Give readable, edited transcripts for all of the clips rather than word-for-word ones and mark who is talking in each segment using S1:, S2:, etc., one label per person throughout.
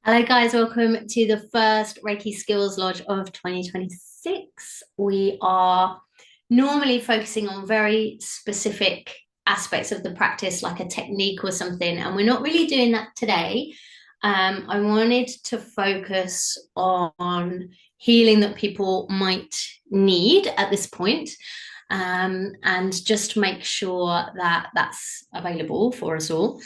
S1: Hello, guys. Welcome to the first Reiki Skills Lodge of 2026. We are normally focusing on very specific aspects of the practice, like a technique or something, and we're not really doing that today. I wanted to focus on healing that people might need at this point, and just make sure that that's available for us all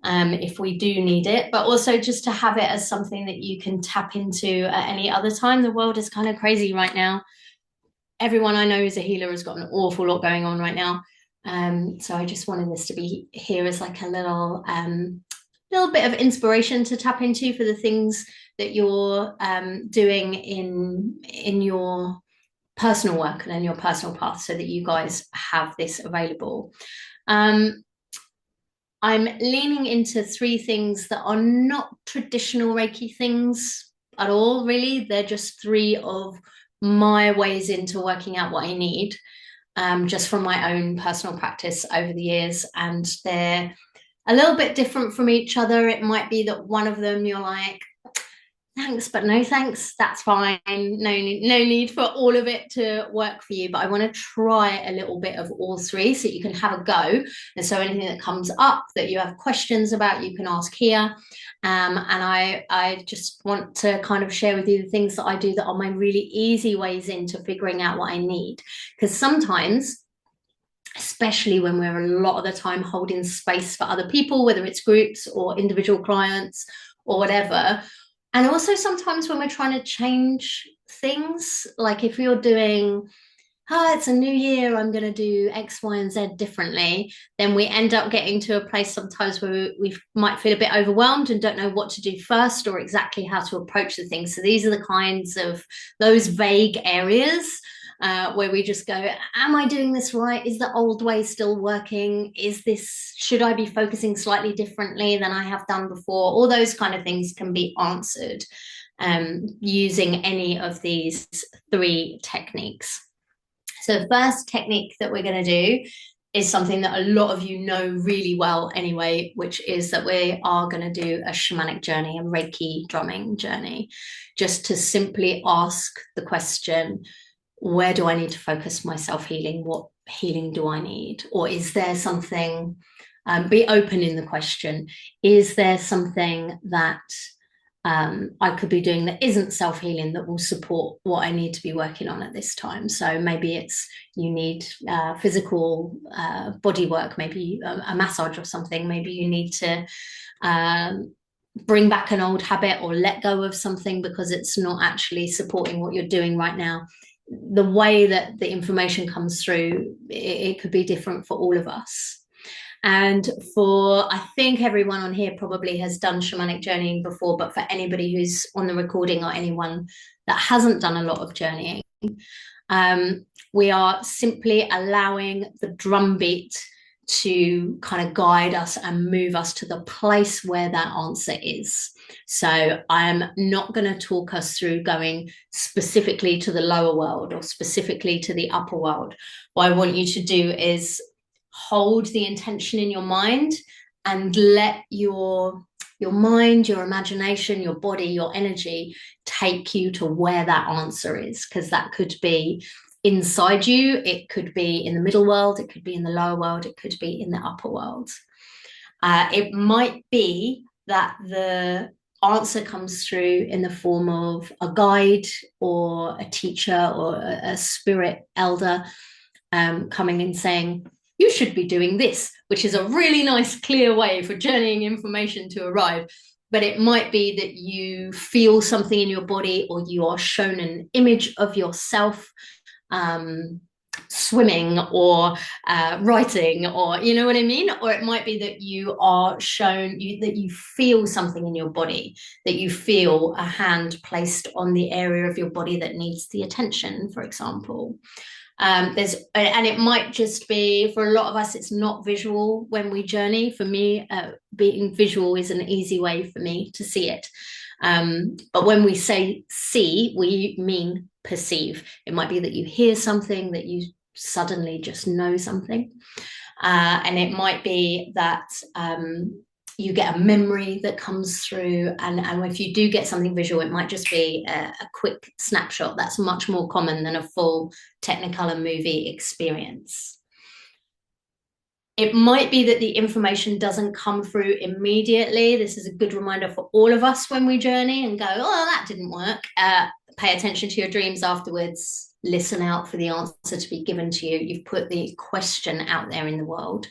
S1: if we do need it, but also just to have it as something that you can tap into at any other time. The world is kind of crazy right now. Everyone I know who's a healer has got an awful lot going on right now. So I just wanted this to be here as like a little bit of inspiration to tap into for the things that you're doing in your personal work and in your personal path, so that you guys have this available. I'm leaning into three things that are not traditional Reiki things at all, really. They're just three of my ways into working out what I need, just from my own personal practice over the years. And they're a little bit different from each other. It might be that one of them you're like, thanks, but no thanks. That's fine. No need for all of it to work for you. But I want to try a little bit of all three so you can have a go. And so anything that comes up that you have questions about, you can ask here. And I just want to kind of share with you the things that I do that are my really easy ways into figuring out what I need. Because sometimes, especially when we're a lot of the time holding space for other people, whether it's groups or individual clients or whatever. And also sometimes when we're trying to change things, like if you're doing, oh, it's a new year, I'm going to do X, Y, and Z differently, then we end up getting to a place sometimes where we might feel a bit overwhelmed and don't know what to do first or exactly how to approach the things. So these are the kinds of those vague areas where we just go, am I doing this right? Is the old way still working? Should I be focusing slightly differently than I have done before? All those kind of things can be answered using any of these three techniques. So the first technique that we're going to do is something that a lot of you know really well anyway, which is that we are going to do a shamanic journey, a Reiki drumming journey, just to simply ask the question, where do I need to focus my self-healing? What healing do I need? Or is there something, be open in the question, is there something that I could be doing that isn't self-healing that will support what I need to be working on at this time? So maybe it's you need physical body work, maybe a massage or something. Maybe you need to bring back an old habit or let go of something because it's not actually supporting what you're doing right now. The way that the information comes through, it could be different for all of us. And I think everyone on here probably has done shamanic journeying before, but for anybody who's on the recording or anyone that hasn't done a lot of journeying, we are simply allowing the drum beat to kind of guide us and move us to the place where that answer is. So I'm not going to talk us through going specifically to the lower world or specifically to the upper world. What I want you to do is hold the intention in your mind and let your mind, your imagination, your body, your energy take you to where that answer is, because that could be inside you, it could be in the middle world, it could be in the lower world, it could be in the upper world. It might be that the answer comes through in the form of a guide or a teacher or a spirit elder coming and saying, you should be doing this, which is a really nice, clear way for journeying information to arrive. But it might be that you feel something in your body, or you are shown an image of yourself swimming or writing, or you know what I mean? Or it might be that you are shown that you feel something in your body, that you feel a hand placed on the area of your body that needs the attention, for example. And it might just be, for a lot of us, it's not visual when we journey. For me, being visual is an easy way for me to see it. But when we say see, we mean perceive. It might be that you hear something, that you suddenly just know something. And it might be that you get a memory that comes through, and if you do get something visual, it might just be a quick snapshot. That's much more common than a full Technicolor movie experience. It might be that the information doesn't come through immediately. This is a good reminder for all of us when we journey and go, oh, that didn't work. Pay attention to your dreams afterwards. Listen out for the answer to be given to you. You've put the question out there in the world.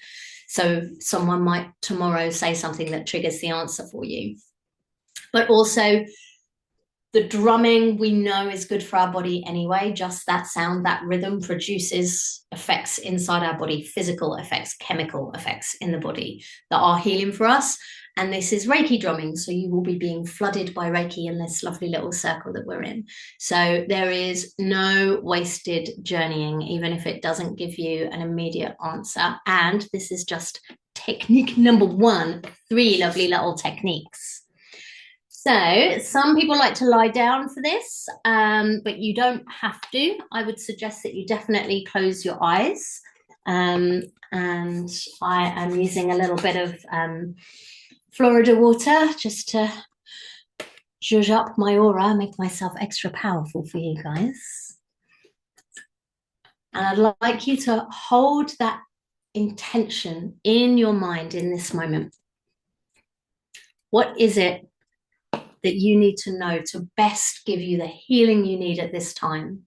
S1: So someone might tomorrow say something that triggers the answer for you. But also, the drumming we know is good for our body anyway. Just that sound, that rhythm produces effects inside our body, physical effects, chemical effects in the body that are healing for us. And this is Reiki drumming. So you will be being flooded by Reiki in this lovely little circle that we're in. So there is no wasted journeying, even if it doesn't give you an immediate answer. And this is just technique number 1, 3 lovely little techniques. So some people like to lie down for this, but you don't have to. I would suggest that you definitely close your eyes. And I am using a little bit of Florida water just to zhuzh up my aura, make myself extra powerful for you guys. And I'd like you to hold that intention in your mind in this moment. What is it that you need to know to best give you the healing you need at this time?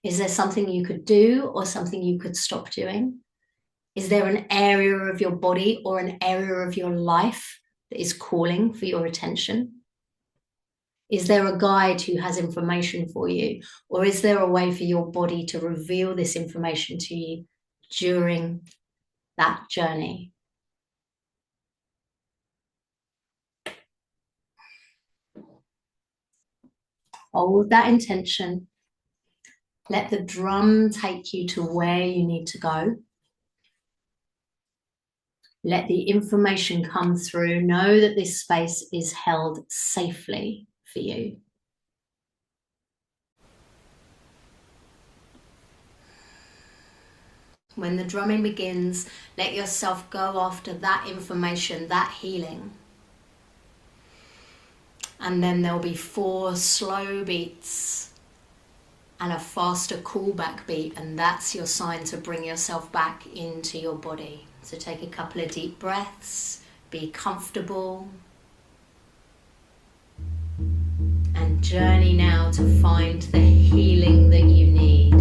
S1: Is there something you could do or something you could stop doing? Is there an area of your body or an area of your life that is calling for your attention? Is there a guide who has information for you? Or is there a way for your body to reveal this information to you during that journey? Hold that intention. Let the drum take you to where you need to go. Let the information come through. Know that this space is held safely for you. When the drumming begins, let yourself go after that information, that healing. And then there'll be 4 slow beats and a faster callback beat, and that's your sign to bring yourself back into your body. So take a couple of deep breaths, be comfortable, and journey now to find the healing that you need.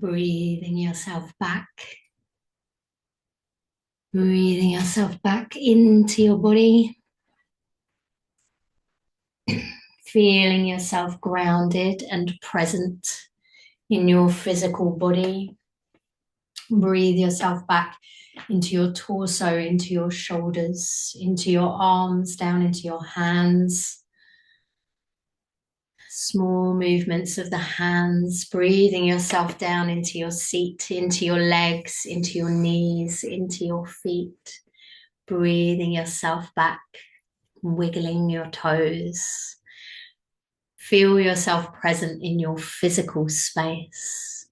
S1: Breathing yourself back. Breathing yourself back into your body. Feeling yourself grounded and present in your physical body. Breathe yourself back into your torso, into your shoulders, into your arms, down into your hands. Small movements of the hands, breathing yourself down into your seat, into your legs, into your knees, into your feet. Breathing yourself back, wiggling your toes. Feel yourself present in your physical space.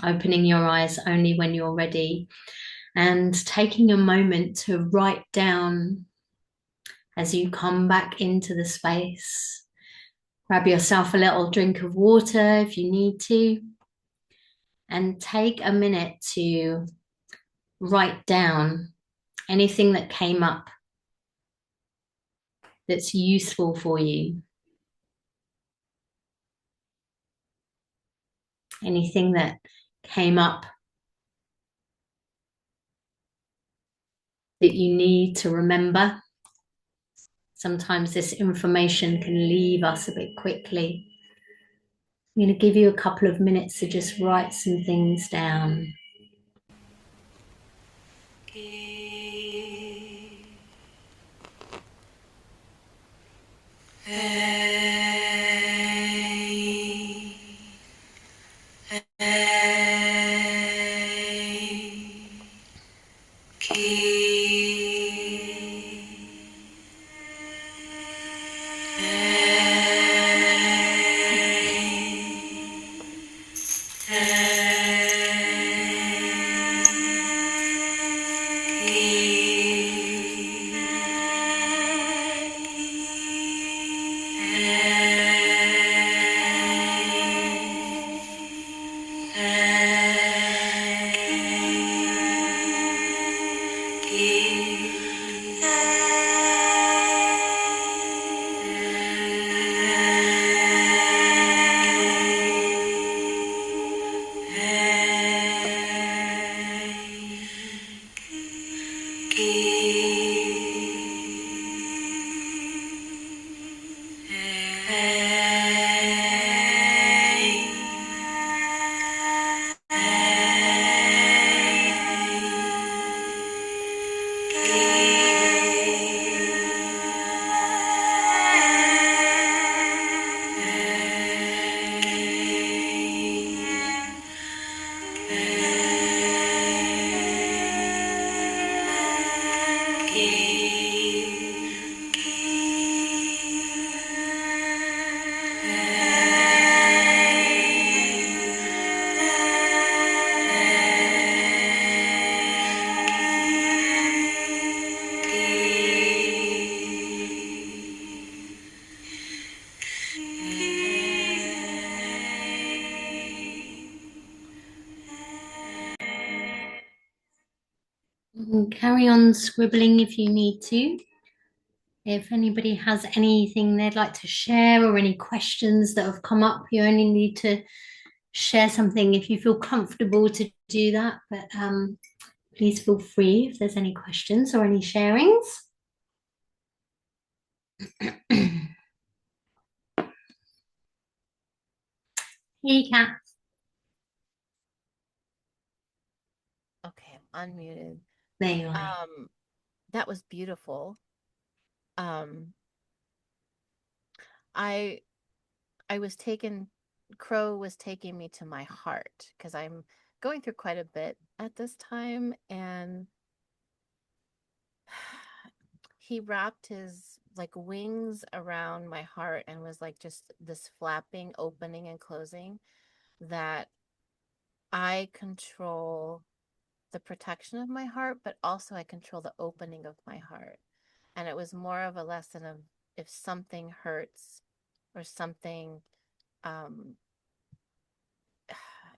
S1: Opening your eyes only when you're ready and taking a moment to write down as you come back into the space. Grab yourself a little drink of water if you need to, and take a minute to write down anything that came up that's useful for you. Anything that came up that you need to remember. Sometimes this information can leave us a bit quickly. I'm going to give you a couple of minutes to just write some things down. Carry on scribbling if you need to. If anybody has anything they'd like to share or any questions that have come up, you only need to share something if you feel comfortable to do that. But please feel free if there's any questions or any sharings. Hey, Kat.
S2: Okay, I'm unmuted.
S1: There you are.
S2: That was beautiful. Um, I I was taken, Crow was taking me to my heart because I'm going through quite a bit at this time, and he wrapped his like wings around my heart and was like just this flapping, opening and closing that I control the protection of my heart, but also I control the opening of my heart. And it was more of a lesson of if something hurts or something um,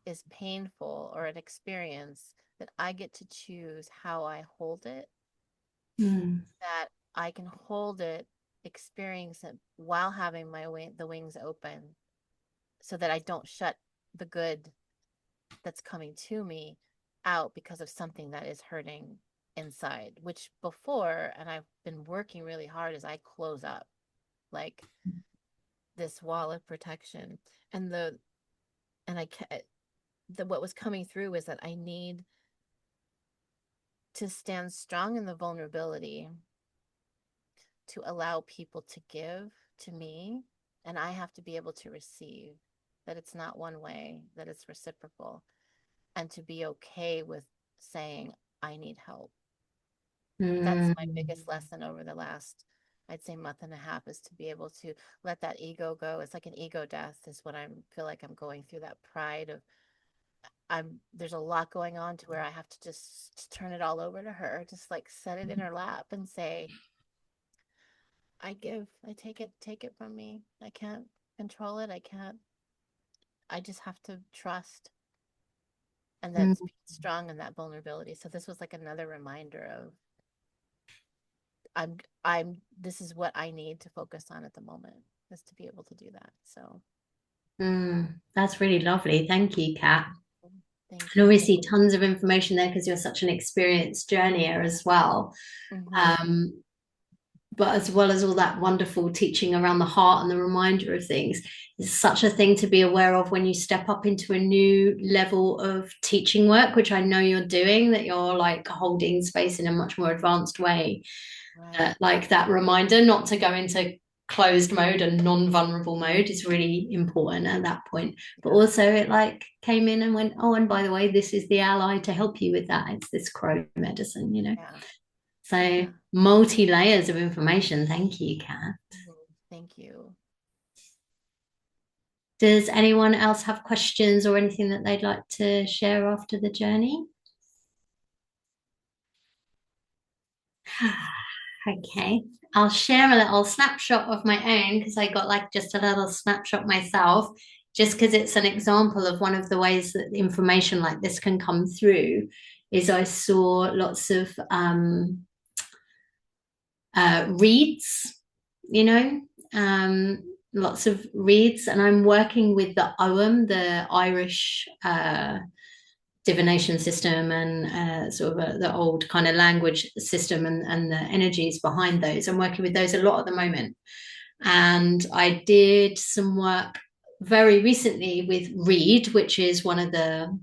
S2: is painful or an experience, that I get to choose how I hold it,
S1: Mm.
S2: that I can hold it experience it while having the wings open, so that I don't shut the good that's coming to me out because of something that is hurting inside, which before, and I've been working really hard, is I close up like this wall of protection. And what was coming through is that I need to stand strong in the vulnerability to allow people to give to me, and I have to be able to receive, that it's not one way, that it's reciprocal, and to be okay with saying, I need help. That's my biggest lesson over the last, I'd say, month and a half, is to be able to let that ego go. It's like an ego death is what I feel like I'm going through, that pride of, there's a lot going on to where I have to just turn it all over to her, just like set it in her lap and say, I give, I take it from me. I can't control it. I just have to trust. And that's being strong in that vulnerability. So this was like another reminder of, this is what I need to focus on at the moment, is to be able to do that. So
S1: That's really lovely. Thank you, Kat.
S2: thank
S1: And
S2: you.
S1: obviously tons of information there because you're such an experienced journeyer as well. But as well as all that wonderful teaching around the heart and the reminder of things, it's such a thing to be aware of when you step up into a new level of teaching work, which I know you're doing, that you're like holding space in a much more advanced way.
S2: Right.
S1: Like that reminder not to go into closed mode and non-vulnerable mode is really important at that point. But also it like came in and went, oh, and by the way, this is the ally to help you with that. It's this crow medicine, you know.
S2: Yeah.
S1: So multi layers of information. Thank you, Kat.
S2: Thank you.
S1: Does anyone else have questions or anything that they'd like to share after the journey? Okay, I'll share a little snapshot of my own because I got like just a little snapshot myself, just because it's an example of one of the ways that information like this can come through. Is I saw lots of reeds, you know, lots of reeds, and I'm working with the Ogham, the Irish divination system, and sort of the old kind of language system, and the energies behind those. I'm working with those a lot at the moment. And I did some work very recently with reed, which is one of the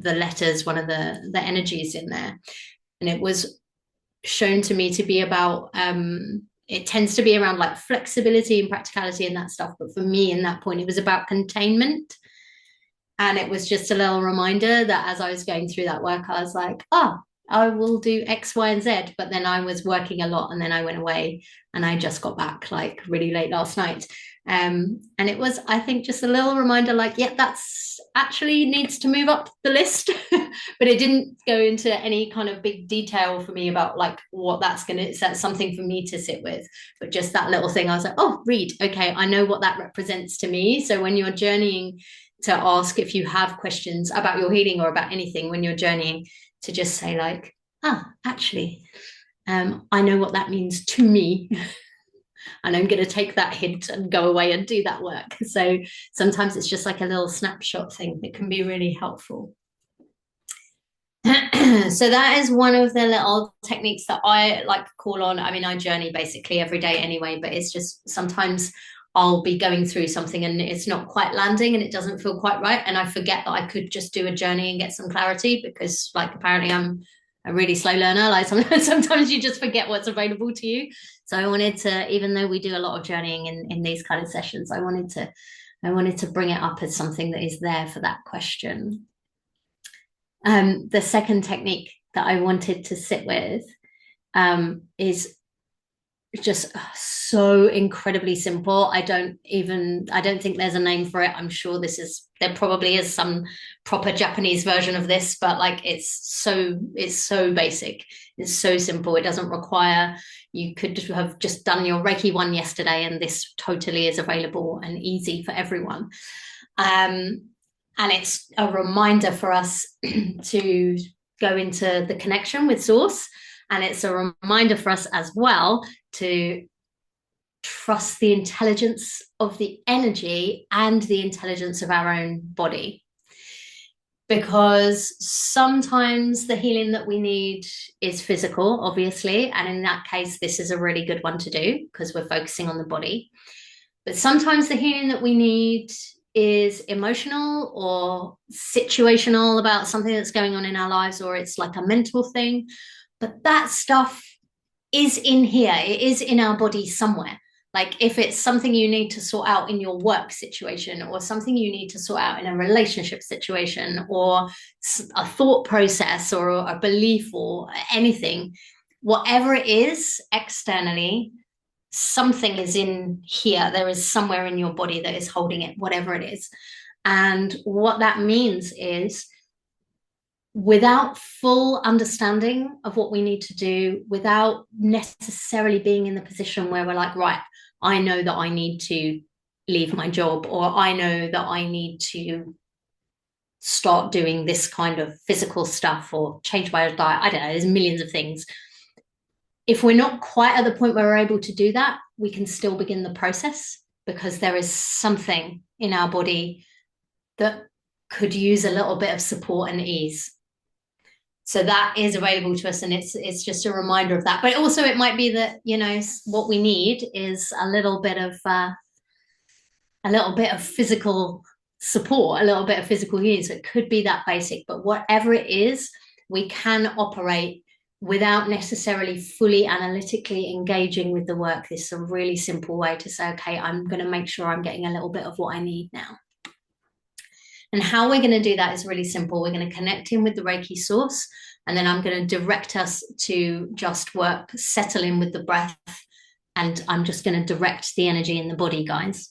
S1: letters, one of the energies in there. And it was shown to me to be about it tends to be around like flexibility and practicality and that stuff, but for me in that point it was about containment. And it was just a little reminder that as I was going through that work, I was like, oh, I will do X, Y, and Z. But then I was working a lot, and then I went away, and I just got back like really late last night. And it was, I think, just a little reminder, like, yeah, that's actually needs to move up the list. But it didn't go into any kind of big detail for me about like what that's something for me to sit with. But just that little thing, I was like, oh, read. Okay, I know what that represents to me. So when you're journeying, to ask if you have questions about your healing or about anything when you're journeying, to just say like, actually, I know what that means to me. And I'm going to take that hint and go away and do that work. So sometimes it's just like a little snapshot thing that can be really helpful. So that is one of the little techniques that I like to call on. I mean, I journey basically every day anyway, but it's just sometimes I'll be going through something and it's not quite landing and it doesn't feel quite right. And I forget that I could just do a journey and get some clarity because like apparently I'm a really slow learner. Like sometimes you just forget what's available to you. So I wanted to, even though we do a lot of journeying in these kind of sessions, I wanted to bring it up as something that is there for that question. The second technique that I wanted to sit with is just so incredibly simple. I don't think there's a name for it. I'm sure there probably is some proper Japanese version of this, but like it's so basic. It's so simple. It doesn't require, you could have just done your Reiki one yesterday and this totally is available and easy for everyone. And it's a reminder for us to go into the connection with source. And it's a reminder for us as well to trust the intelligence of the energy and the intelligence of our own body. Because sometimes the healing that we need is physical, obviously. And in that case, this is a really good one to do because we're focusing on the body. But sometimes the healing that we need is emotional or situational about something that's going on in our lives, or it's like a mental thing. But that stuff is in here, it is in our body somewhere. Like if it's something you need to sort out in your work situation, or something you need to sort out in a relationship situation, or a thought process, or a belief, or anything, whatever it is externally, something is in here. There is somewhere in your body that is holding it, whatever it is. And what that means is, without full understanding of what we need to do, without necessarily being in the position where we're like, right, I know that I need to leave my job, or I know that I need to start doing this kind of physical stuff or change my diet. I don't know, there's millions of things. If we're not quite at the point where we're able to do that, we can still begin the process, because there is something in our body that could use a little bit of support and ease. So that is available to us, and it's just a reminder of that. But also it might be that, you know, what we need is a little bit of physical support, a little bit of physical healing. So it could be that basic, but whatever it is, we can operate without necessarily fully analytically engaging with the work. This is a really simple way to say, okay, I'm going to make sure I'm getting a little bit of what I need now. And how we're going to do that is really simple. We're going to connect in with the Reiki source, and then I'm going to direct us to just work, settle in with the breath, and I'm just going to direct the energy in the body, guys.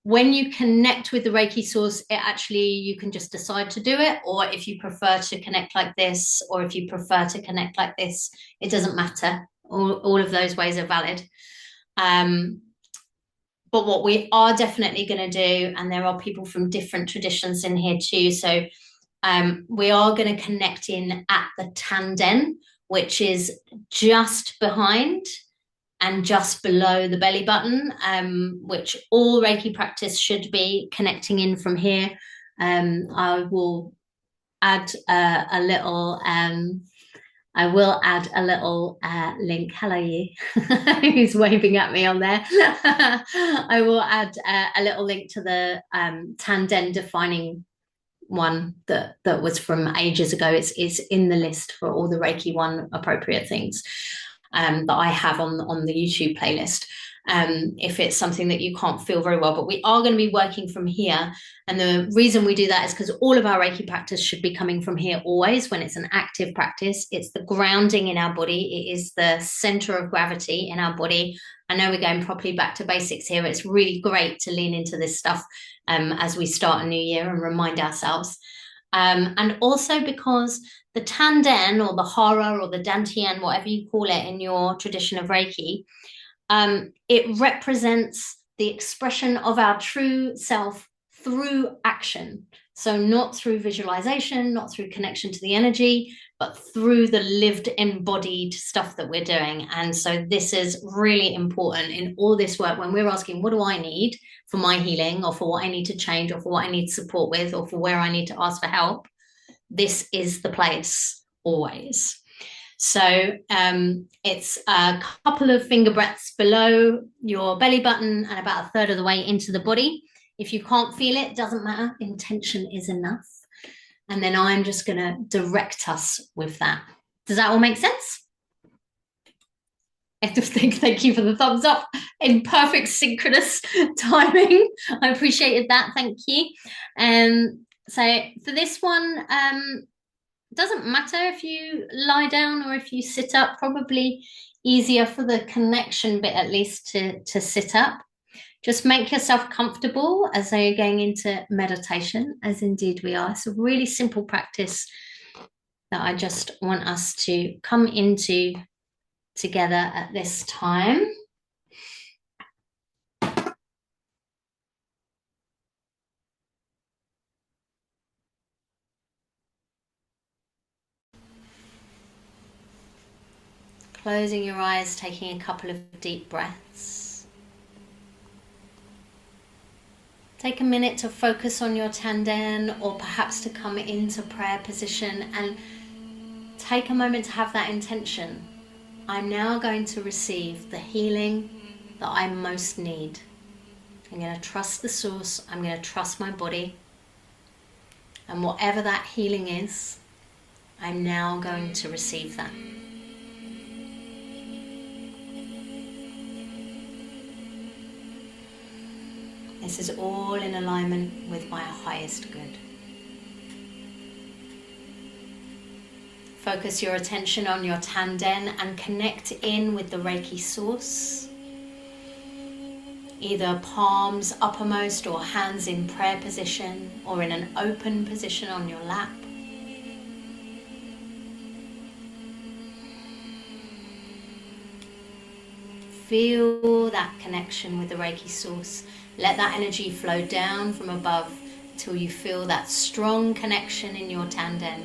S1: When you connect with the Reiki source, it actually, you can just decide to do it, or if you prefer to connect like this, or if you prefer to connect like this, it doesn't matter. All of those ways are valid. But what we are definitely going to do, and there are people from different traditions in here too, so we are going to connect in at the tanden, which is just behind and just below the belly button, which all Reiki practice should be connecting in from here. I will add a little link. Hello, you. Who's waving at me on there? I will add a little link to the tanden defining one that was from ages ago. It's in the list for all the Reiki 1 appropriate things that I have on the YouTube playlist. If it's something that you can't feel very well, but we are going to be working from here. And the reason we do that is because all of our Reiki practice should be coming from here always. When it's an active practice, it's the grounding in our body. It is the center of gravity in our body. I know we're going properly back to basics here. It's really great to lean into this stuff as we start a new year and remind ourselves. And also because the tanden, or the hara, or the dantian, whatever you call it in your tradition of Reiki, it represents the expression of our true self through action. So not through visualization, not through connection to the energy, but through the lived, embodied stuff that we're doing. And so this is really important in all this work. When we're asking, what do I need for my healing, or for what I need to change, or for what I need support with, or for where I need to ask for help, this is the place always. So it's a couple of finger breaths below your belly button and about a third of the way into the body. If you can't feel it, doesn't matter. Intention is enough. And then I'm just going to direct us with that. Does that all make sense? I just think, thank you for the thumbs up in perfect synchronous timing. I appreciated that. Thank you. So for this one, doesn't matter if you lie down or if you sit up. Probably easier for the connection bit, at least, to sit up. Just make yourself comfortable as though you're going into meditation, as indeed we are. It's a really simple practice that I just want us to come into together at this time. Closing your eyes, taking a couple of deep breaths. Take a minute to focus on your tanden, or perhaps to come into prayer position, and take a moment to have that intention. I'm now going to receive the healing that I most need. I'm going to trust the source. I'm going to trust my body. And whatever that healing is, I'm now going to receive that. This is all in alignment with my highest good. Focus your attention on your tanden and connect in with the Reiki source. Either palms uppermost or hands in prayer position or in an open position on your lap. Feel that connection with the Reiki source. Let that energy flow down from above till you feel that strong connection in your tanden.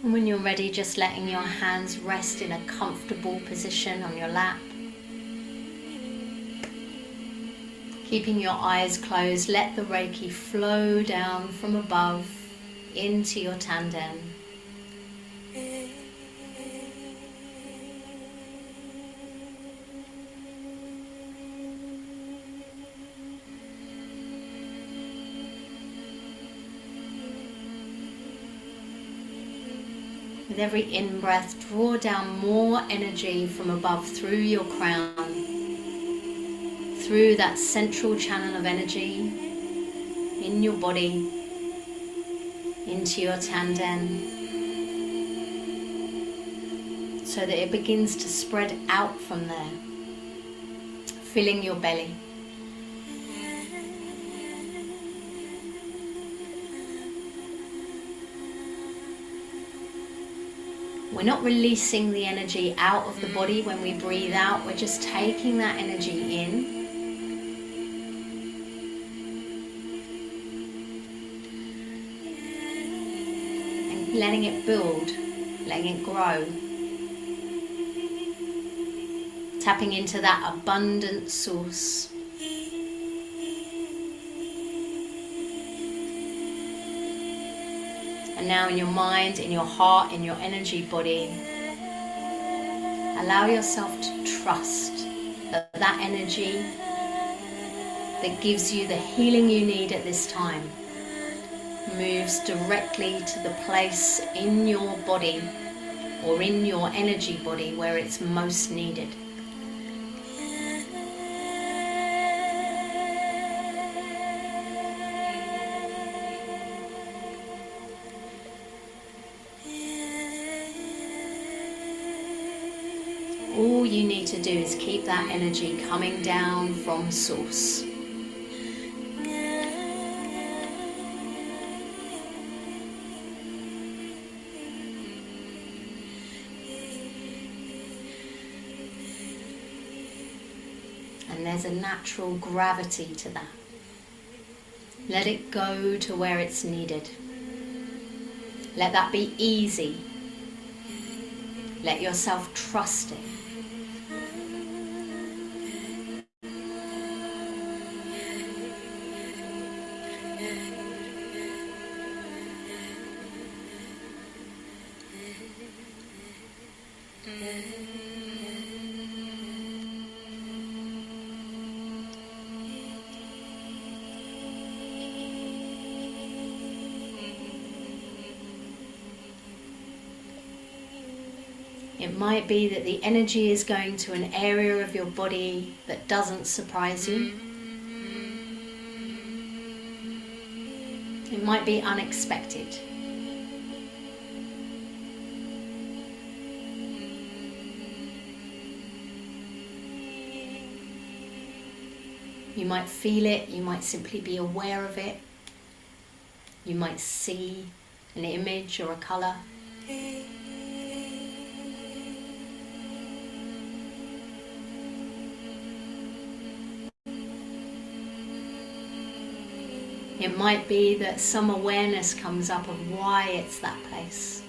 S1: And when you're ready, just letting your hands rest in a comfortable position on your lap. Keeping your eyes closed, let the Reiki flow down from above into your tanden. With every in-breath, draw down more energy from above through your crown, through that central channel of energy in your body, into your tanden, so that it begins to spread out from there, filling your belly. We're not releasing the energy out of the body when we breathe out, we're just taking that energy in. And letting it build, letting it grow. Tapping into that abundant source. And now in your mind, in your heart, in your energy body, allow yourself to trust that that energy that gives you the healing you need at this time moves directly to the place in your body or in your energy body where it's most needed. All you need to do is keep that energy coming down from source. And there's a natural gravity to that. Let it go to where it's needed. Let that be easy. Let yourself trust it. It might be that the energy is going to an area of your body that doesn't surprise you. It might be unexpected. You might feel it, you might simply be aware of it. You might see an image or a colour. It might be that some awareness comes up of why it's that place.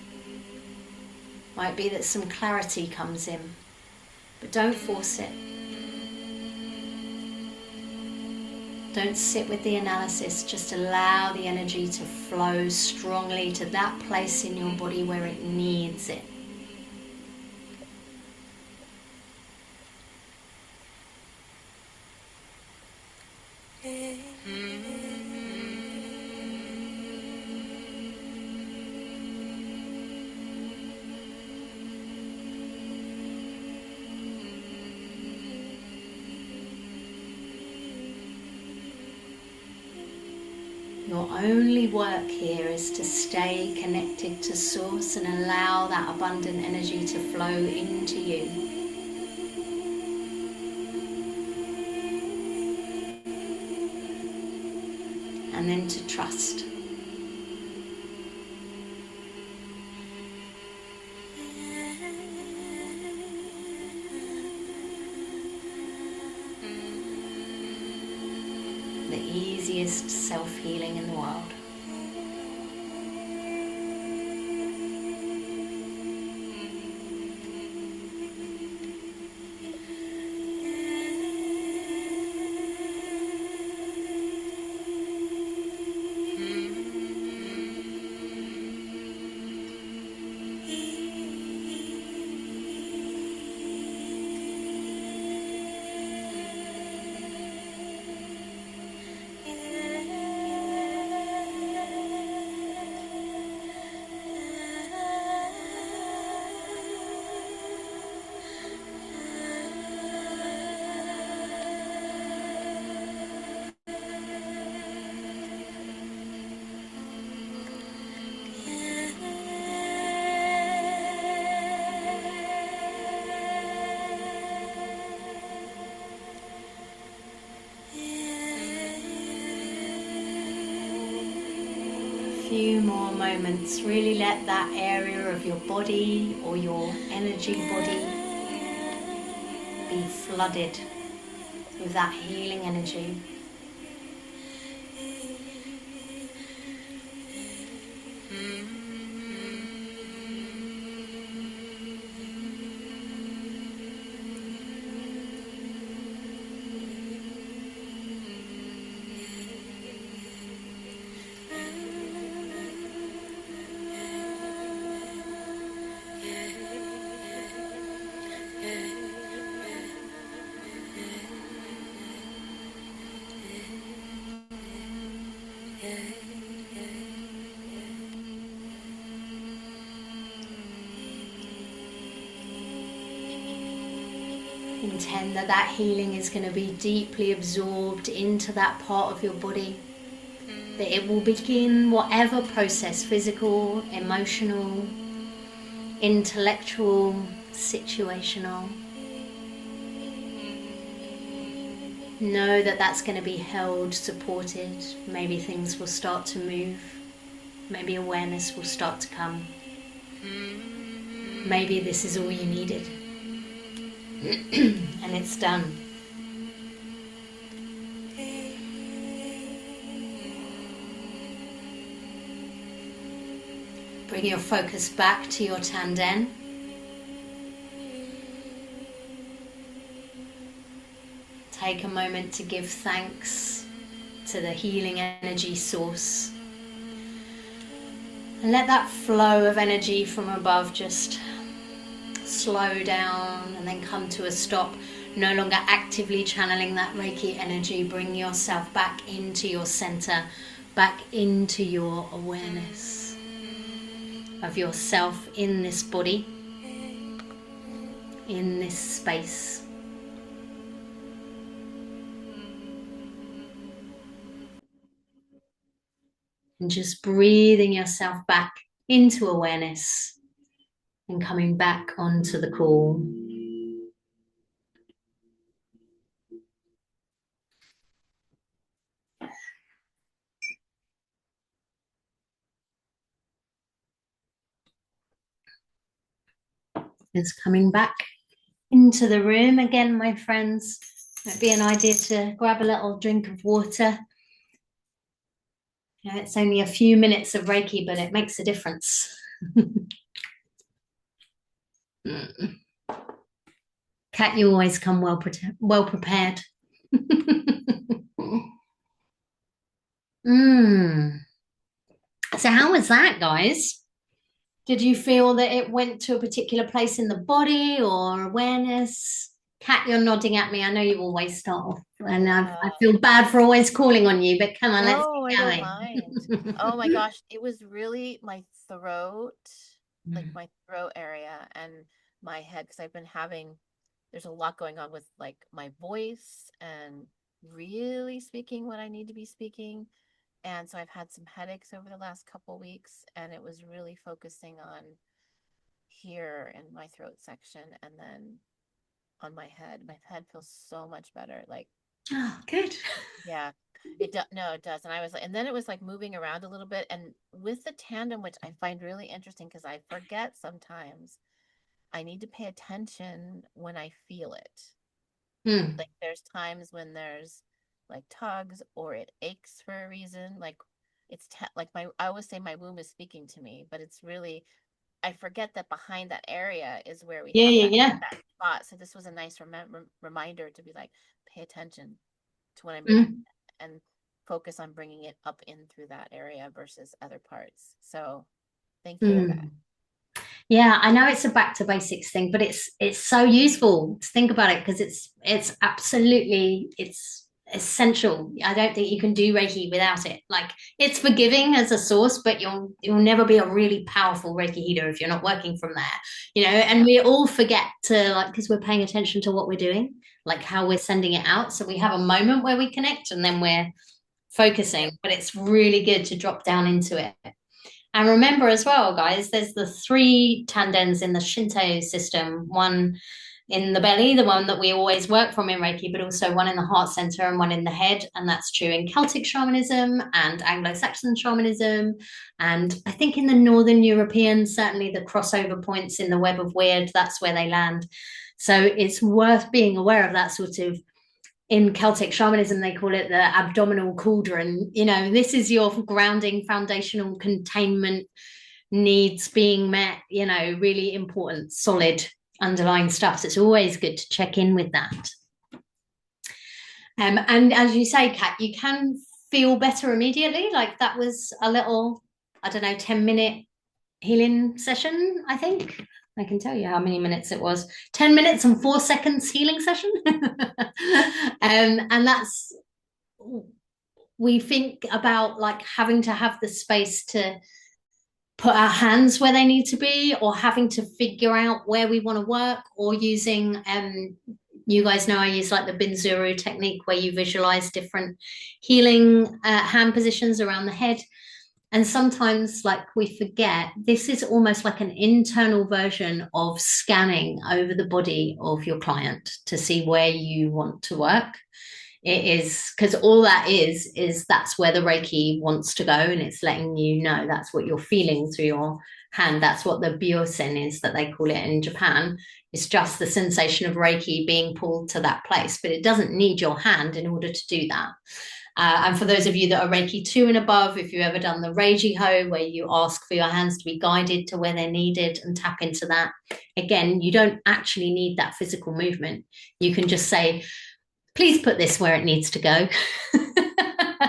S1: Might be that some clarity comes in, but don't force it. Don't sit with the analysis, just allow the energy to flow strongly to that place in your body where it needs it. Your only work here is to stay connected to Source and allow that abundant energy to flow into you. And then to trust. The easiest self-healing in the world. Few more moments. Really let that area of your body or your energy body be flooded with that healing energy. Intend that that healing is going to be deeply absorbed into that part of your body. That it will begin whatever process, physical, emotional, intellectual, situational. Know that that's going to be held, supported. Maybe things will start to move. Maybe awareness will start to come. Maybe this is all you needed. And it's done. Bring your focus back to your Tanden. Take a moment to give thanks to the healing energy source. And let that flow of energy from above just slow down and then come to a stop. No longer actively channeling that Reiki energy. Bring yourself back into your center, back into your awareness of yourself in this body, in this space. And just breathing yourself back into awareness and coming back onto the call. It's coming back into the room again, my friends. Might be an idea to grab a little drink of water. You know, it's only a few minutes of Reiki, but it makes a difference. Kat, you always come well prepared. mm. So how was that, guys? Did you feel that it went to a particular place in the body or awareness? Kat, you're nodding at me. I know you always start off, and I feel bad for always calling on you, but come on, let's
S2: No, I
S1: get
S2: don't mind. Oh my
S1: going.
S2: gosh, it was really my throat, like my throat area and my head, because I've been having, there's a lot going on with like my voice and really speaking what I need to be speaking. And so I've had some headaches over the last couple weeks, and it was really focusing on here in my throat section and then on my head. My head feels so much better. Like,
S1: Oh, good.
S2: yeah, it does. No, it does. And I was like, and then it was like moving around a little bit. And with the tandem, which I find really interesting because I forget sometimes, I need to pay attention when I feel it.
S1: Mm.
S2: Like there's times when there's like tugs or it aches for a reason. Like like I always say my womb is speaking to me, but it's really, I forget that behind that area is where we
S1: Yeah,
S2: have
S1: yeah,
S2: that
S1: yeah.
S2: spot. So this was a nice reminder to be like, pay attention to what I'm
S1: Mm.
S2: and focus on bringing it up in through that area versus other parts. So thank you for that.
S1: Mm. Yeah, I know it's a back to basics thing, but it's so useful to think about it because it's absolutely it's essential. I don't think you can do Reiki without it. Like it's forgiving as a source, but you'll never be a really powerful Reiki healer if you're not working from there. You know, and
S2: Yeah.
S1: we all forget to like because we're paying attention to what we're doing, like how we're sending it out. So we have a moment where we connect and then we're
S2: Yep.
S1: focusing, but it's really good to drop down into it. And remember as well, guys, there's the three tandens in the Shinto system, one in the belly, the one that we always work from in Reiki, but also one in the heart center and one in the head. And that's true in Celtic shamanism and Anglo-Saxon shamanism. And I think in the Northern European, certainly the crossover points in the web of weird, that's where they land. So it's worth being aware of that sort of in Celtic shamanism, they call it the abdominal cauldron. You know, this is your grounding, foundational containment needs being met, you know, really important, solid underlying stuff. So it's always good to check in with that. And as you say, Kat, you can feel better immediately. Like that was a little, I don't know, 10-minute healing session, I think. I can tell you how many minutes it was. 10 minutes and 4 seconds healing session. And that's, we think about like having to have the space to put our hands where they need to be or having to figure out where we want to work or using you guys know I use like the Binzuru technique where you visualize different healing hand positions around the head. And sometimes, like we forget, this is almost like an internal version of scanning over the body of your client to see where you want to work. It is because all that is that's where the Reiki wants to go, and it's letting you know that's what you're feeling through your hand. That's what the byosen is that they call it in Japan. It's just the sensation of Reiki being pulled to that place, but it doesn't need your hand in order to do that. And for those of you that are Reiki 2 and above, if you've ever done the Reiki Ho, where you ask for your hands to be guided to where they're needed and tap into that, again, you don't actually need that physical movement. You can just say, please put this where it needs to go,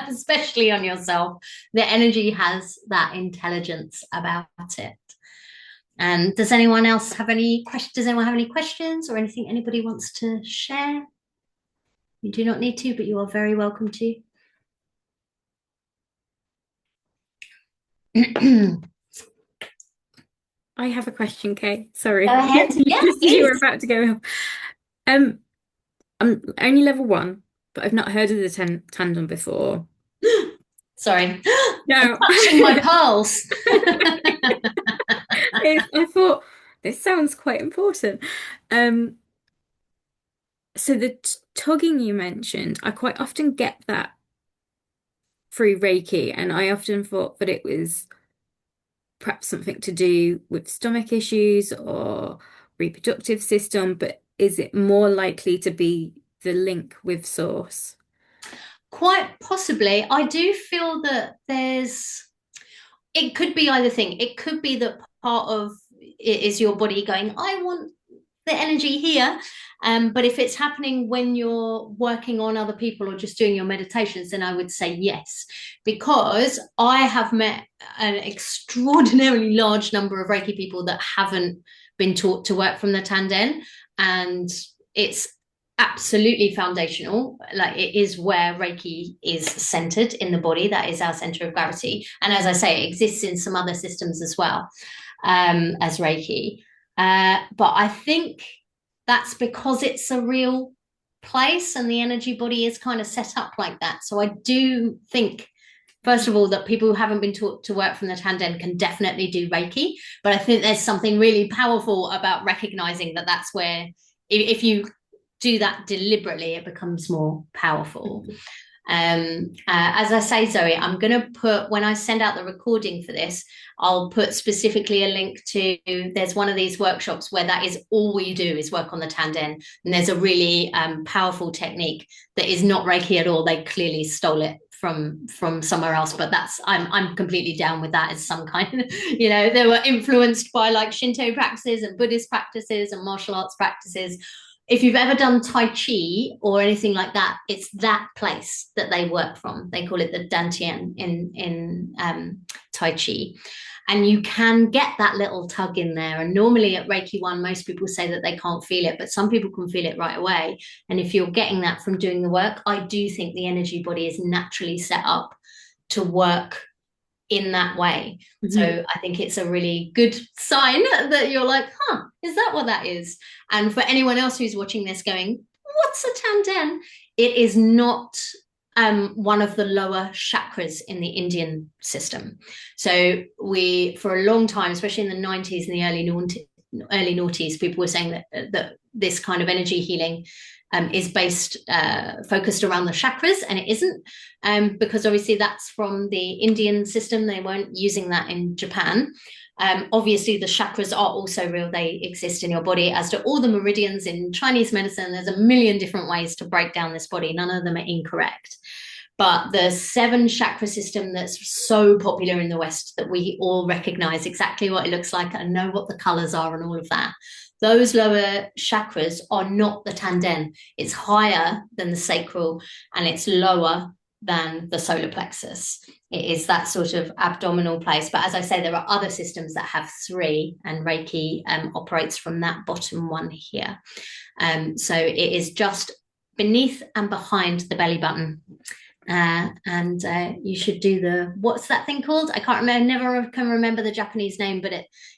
S1: especially on yourself. The energy has that intelligence about it. And does anyone else have any questions? Does anyone have any questions or anything anybody wants to share? You do not need to, but you are very welcome to.
S3: I have a question, Kay. Sorry.
S1: Go ahead. Yeah,
S3: Just as you were
S1: please.
S3: about to go. Um, I'm only level 1, but I've not heard of the tandem before.
S1: Sorry. I'm
S3: No.
S1: clutching my pearls.
S3: I thought this sounds quite important. Um, so the tugging you mentioned, I quite often get that through Reiki, and I often thought that it was perhaps something to do with stomach issues or reproductive system, but is it more likely to be the link with source?
S1: Quite possibly. I do feel that it could be either thing. It could be that part of it is your body going, I want the energy here. But if it's happening when you're working on other people or just doing your meditations, then I would say yes, because I have met an extraordinarily large number of Reiki people that haven't been taught to work from the Tanden, and it's absolutely foundational. Like, it is where Reiki is centered in the body. That is our center of gravity, and as I say, it exists in some other systems as well, as Reiki. But I think that's because it's a real place and the energy body is kind of set up like that. So I do think, first of all, that people who haven't been taught to work from the Tanden can definitely do Reiki. But I think there's something really powerful about recognizing that that's where, if you do that deliberately, it becomes more powerful. As I say, Zoe, I'm going to put, when I send out the recording for this, I'll put specifically a link to, there's one of these workshops where that is all we do is work on the Tanden. And there's a really powerful technique that is not Reiki at all. They clearly stole it from somewhere else, but that's, I'm completely down with that as some kind of, you know, they were influenced by like Shinto practices and Buddhist practices and martial arts practices. If you've ever done Tai Chi or anything like that, it's that place that they work from. They call it the Dantian in Tai Chi. And you can get that little tug in there. And normally at Reiki 1, most people say that they can't feel it, but some people can feel it right away. And if you're getting that from doing the work, I do think the energy body is naturally set up to work in that way. Mm-hmm. So I think it's a really good sign that you're like, is that what that is? And for anyone else who's watching this going, what's a Tanden? It is not one of the lower chakras in the Indian system. So we, for a long time, especially in the 90s and the early noughties, people were saying that this kind of energy healing is focused around the chakras, and it isn't, because obviously that's from the Indian system. They weren't using that in Japan. Obviously the chakras are also real. They exist in your body, as do all the meridians in Chinese medicine. There's a million different ways to break down this body. None of them are incorrect. But the 7 chakra system that's so popular in the West, that we all recognize exactly what it looks like and know what the colors are and all of that, those lower chakras are not the Tanden. It's higher than the sacral and it's lower than the solar plexus. It is that sort of abdominal place. But as I say, there are other systems that have 3, and Reiki operates from that bottom one here. So it is just beneath and behind the belly button. And you should do what's that thing called? I can't remember, never can remember the Japanese name, but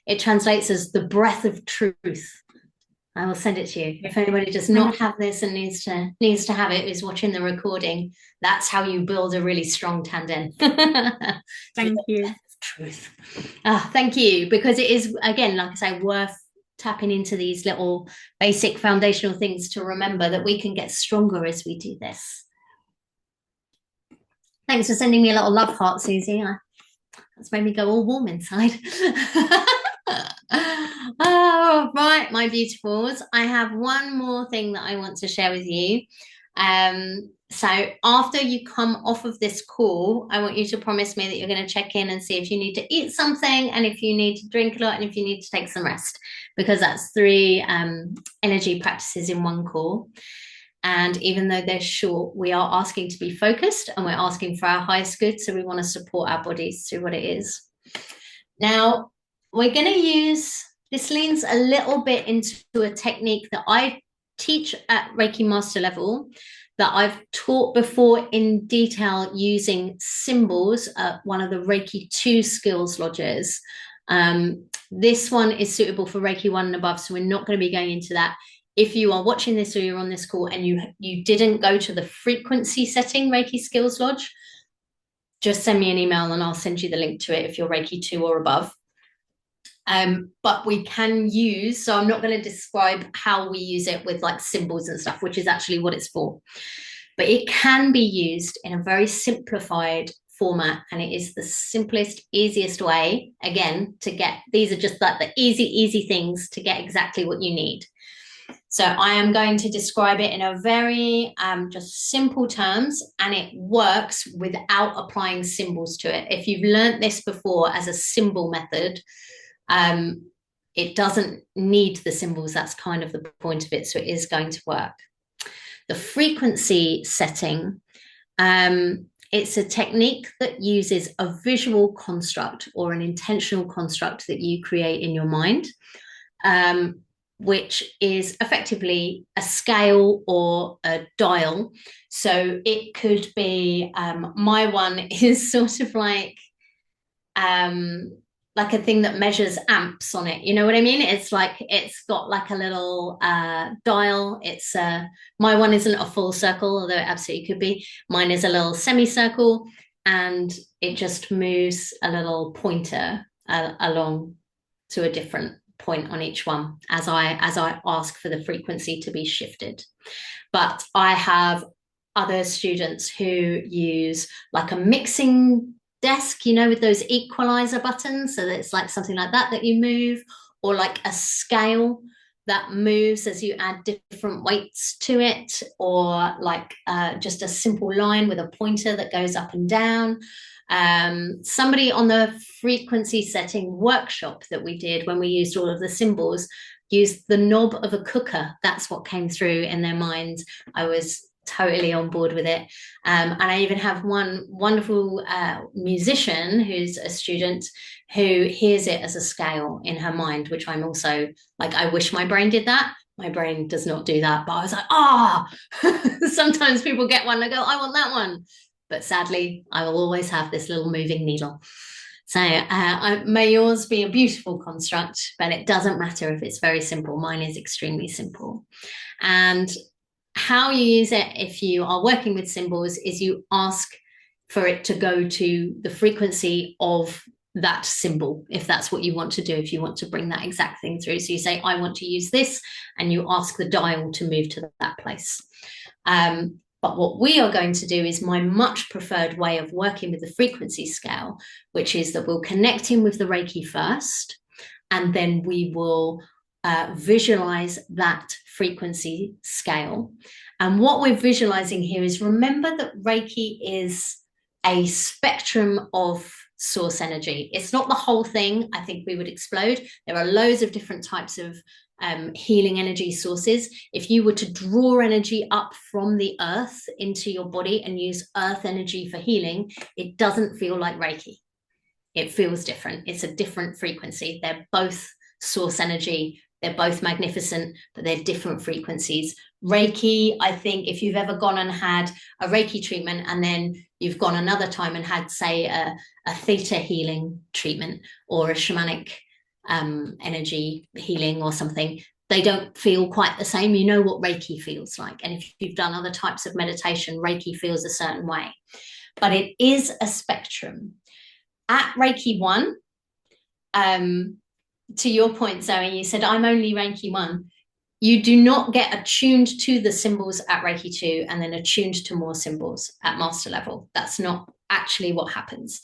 S1: it translates as the breath of truth. I will send it to you. If anybody does not have this and needs to have it, is watching the recording, that's how you build a really strong Tanden.
S3: Thank you.
S1: Truth. Thank you, because it is, again, like I say, worth tapping into these little basic foundational things to remember that we can get stronger as we do this. Thanks for sending me a little love heart, Susie. That's made me go all warm inside. Oh, right, my beautifuls. I have one more thing that I want to share with you. So after you come off of this call, I want you to promise me that you're going to check in and see if you need to eat something, and if you need to drink a lot, and if you need to take some rest, because that's 3 energy practices in one call. And even though they're short, we are asking to be focused, and we're asking for our highest good. So we want to support our bodies through what it is. Now, we're going to use, this leans a little bit into a technique that I teach at Reiki Master level, that I've taught before in detail using symbols at one of the Reiki 2 skills lodges. This one is suitable for Reiki 1 and above, so we're not going to be going into that. If you are watching this or you're on this call and you didn't go to the frequency setting Reiki Skills Lodge, just send me an email and I'll send you the link to it if you're Reiki 2 or above. But we can use, so I'm not going to describe how we use it with like symbols and stuff, which is actually what it's for. But it can be used in a very simplified format, and it is the simplest, easiest way, again, to get, these are just like the easy things to get exactly what you need. So I am going to describe it in a very just simple terms, and it works without applying symbols to it. If you've learnt this before as a symbol method, it doesn't need the symbols. That's kind of the point of it. So it is going to work. The frequency setting, it's a technique that uses a visual construct or an intentional construct that you create in your mind, which is effectively a scale or a dial. So it could be, my one is sort of like a thing that measures amps on it. You know what I mean? It's like, it's got like a little dial. It's my one isn't a full circle, although it absolutely could be. Mine is a little semicircle, and it just moves a little pointer along to a different point on each one as I ask for the frequency to be shifted. But I have other students who use like a mixing desk, you know, with those equalizer buttons, so that it's like something like that you move, or like a scale that moves as you add different weights to it, or like just a simple line with a pointer that goes up and down. Somebody on the frequency setting workshop that we did when we used all of the symbols used the knob of a cooker. That's what came through in their minds. I was totally on board with it. And I even have one wonderful musician who's a student who hears it as a scale in her mind, which I'm also like, I wish my brain did that. My brain does not do that. But I was like, sometimes people get one and I go, I want that one. But sadly, I will always have this little moving needle. So may yours be a beautiful construct, but it doesn't matter if it's very simple. Mine is extremely simple. And how you use it if you are working with symbols is you ask for it to go to the frequency of that symbol, if that's what you want to do, if you want to bring that exact thing through. So you say, I want to use this, and you ask the dial to move to that place. But what we are going to do is my much preferred way of working with the frequency scale, which is that we'll connect in with the Reiki first, and then we will visualize that frequency scale. And what we're visualizing here is, remember that Reiki is a spectrum of source energy. It's not the whole thing. I think we would explode. There are loads of different types of healing energy sources. If you were to draw energy up from the earth into your body and use earth energy for healing, it doesn't feel like Reiki. It feels different. It's a different frequency. They're both source energy. They're both magnificent, but they're different frequencies. Reiki, I think if you've ever gone and had a Reiki treatment and then you've gone another time and had, say, a theta healing treatment or a shamanic energy healing or something, they don't feel quite the same. You know what Reiki feels like. And if you've done other types of meditation, Reiki feels a certain way. But it is a spectrum. At Reiki 1, to your point, Zoe, you said, I'm only Reiki 1. You do not get attuned to the symbols at Reiki 2 and then attuned to more symbols at master level. That's not actually what happens.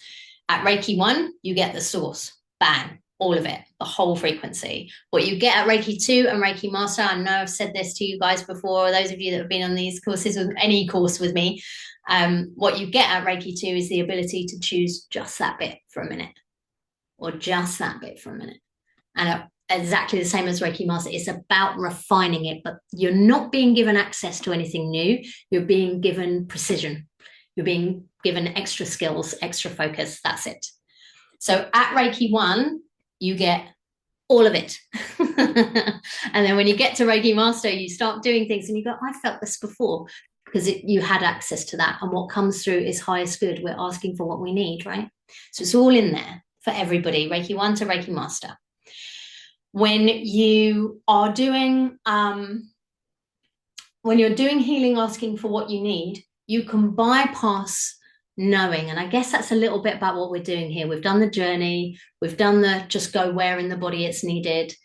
S1: At Reiki 1, you get the source, bang, all of it, the whole frequency. What you get at Reiki 2 and Reiki Master, I know I've said this to you guys before, those of you that have been on these courses, with any course with me, what you get at Reiki 2 is the ability to choose just that bit for a minute, or just that bit for a minute. And exactly the same as Reiki Master, it's about refining it, but you're not being given access to anything new. You're being given precision. You're being given extra skills, extra focus. That's it. So at Reiki 1, you get all of it. And then when you get to Reiki Master, you start doing things and you go, I felt this before, because you had access to that. And what comes through is highest good. We're asking for what we need, right? So it's all in there for everybody, Reiki 1 to Reiki Master. When you are doing healing, asking for what you need, you can bypass knowing. And I guess that's a little bit about what we're doing here. We've done the journey. We've done the just go where in the body it's needed.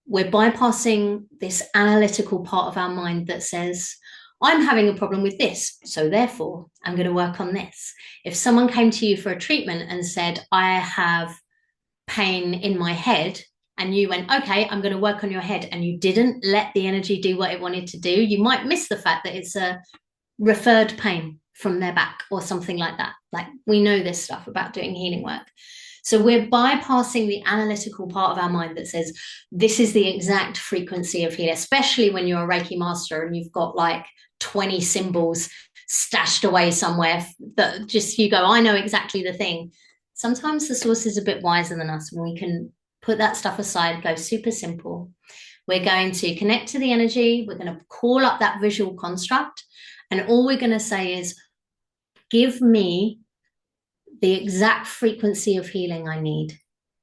S1: We're bypassing this analytical part of our mind that says, I'm having a problem with this, so therefore I'm going to work on this. If someone came to you for a treatment and said, I have pain in my head, and you went, okay, I'm going to work on your head, and you didn't let the energy do what it wanted to do, you might miss the fact that it's a referred pain from their back or something like that. Like, we know this stuff about doing healing work. So we're bypassing the analytical part of our mind that says this is the exact frequency of healing, especially when you're a Reiki master and you've got like 20 symbols stashed away somewhere that just you go, I know exactly the thing. Sometimes the source is a bit wiser than us, and we can put that stuff aside, go super simple. We're going to connect to the energy. We're going to call up that visual construct. And all we're going to say is, give me the exact frequency of healing I need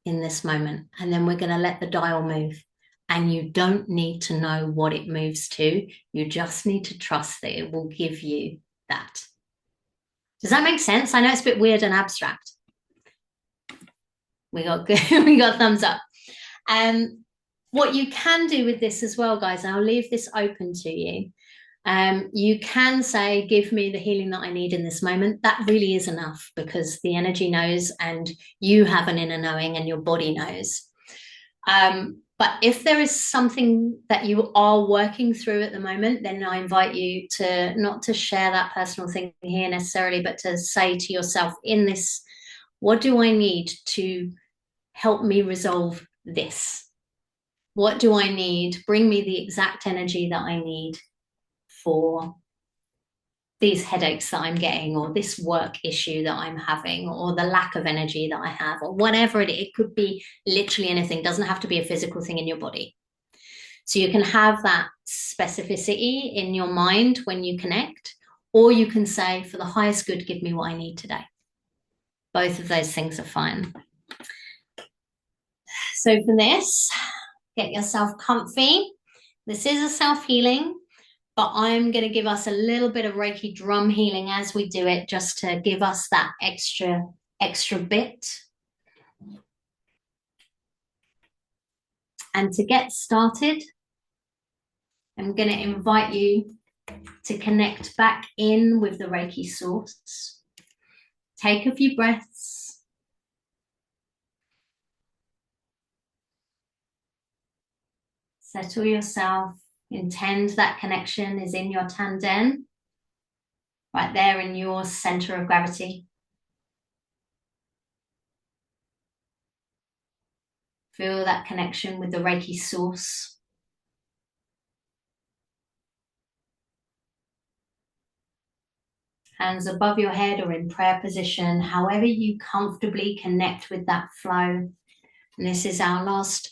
S1: in this moment. And then we're going to let the dial move. And you don't need to know what it moves to. You just need to trust that it will give you that. Does that make sense? I know it's a bit weird and abstract. We got good. We got thumbs up. What you can do with this as well, guys, and I'll leave this open to you. You can say, give me the healing that I need in this moment. That really is enough, because the energy knows and you have an inner knowing and your body knows. But if there is something that you are working through at the moment, then I invite you to not to share that personal thing here necessarily, but to say to yourself in this, what do I need to help me resolve this? What do I need? Bring me the exact energy that I need for these headaches that I'm getting, or this work issue that I'm having, or the lack of energy that I have, or whatever it could be. Literally anything. It doesn't have to be a physical thing in your body. So you can have that specificity in your mind when you connect, or you can say, for the highest good, give me what I need today. Both of those things are fine. So for this, get yourself comfy. This is a self-healing, but I'm going to give us a little bit of Reiki drum healing as we do it, just to give us that extra bit. And to get started, I'm going to invite you to connect back in with the Reiki source. Take a few breaths. Settle yourself. Intend that connection is in your tanden, right there in your center of gravity. Feel that connection with the Reiki source. Hands above your head or in prayer position, however you comfortably connect with that flow. And this is our last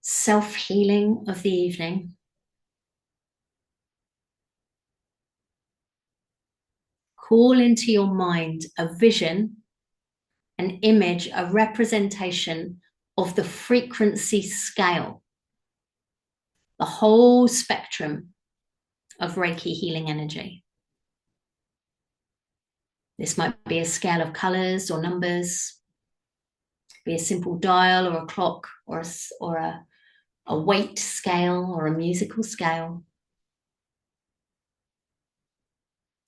S1: self-healing of the evening. Call into your mind a vision, an image, a representation of the frequency scale, the whole spectrum of Reiki healing energy. This might be a scale of colors or numbers, be a simple dial or a clock, or a weight scale or a musical scale.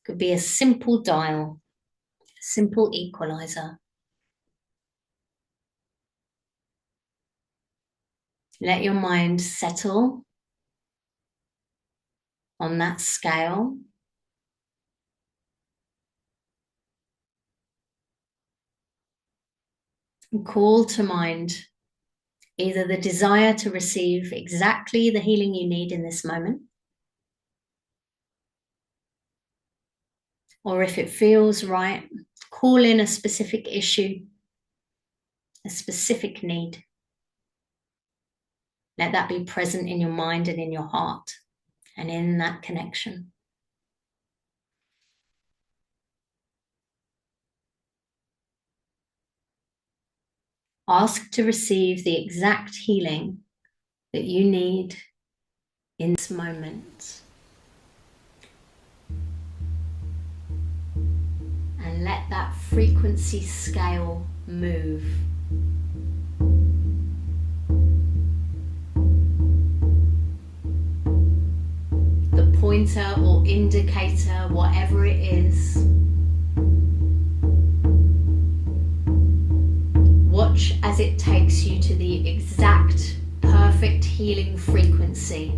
S1: Could be a simple dial, simple equalizer. Let your mind settle on that scale. And call to mind either the desire to receive exactly the healing you need in this moment, or if it feels right, call in a specific issue, a specific need. Let that be present in your mind and in your heart and in that connection. Ask to receive the exact healing that you need in this moment. And let that frequency scale move. The pointer or indicator, whatever it is, watch as it takes you to the exact perfect healing frequency.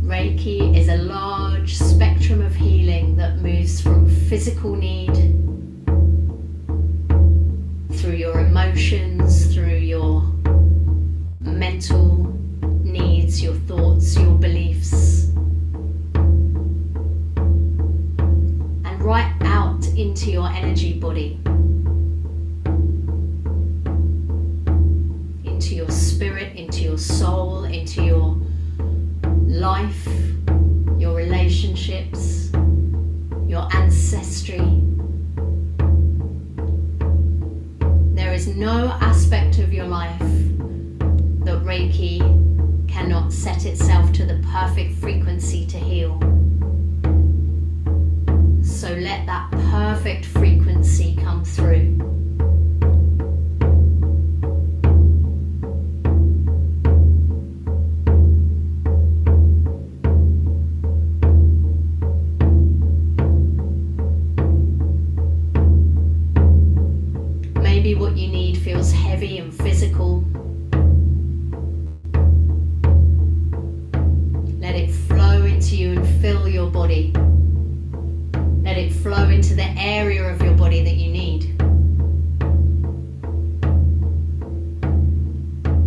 S1: Reiki is a large spectrum of healing that moves from physical need through your emotions, through your mental needs, your thoughts, your beliefs, and right out into your energy body, into your spirit, into your soul, into your life, your relationships, your ancestry. There is no aspect of your life that Reiki cannot set itself to the perfect frequency to heal. So let that perfect frequency come through. Maybe what you need feels heavy and physical. Let it flow into you and fill your body. Let it flow into the area of your body that you need.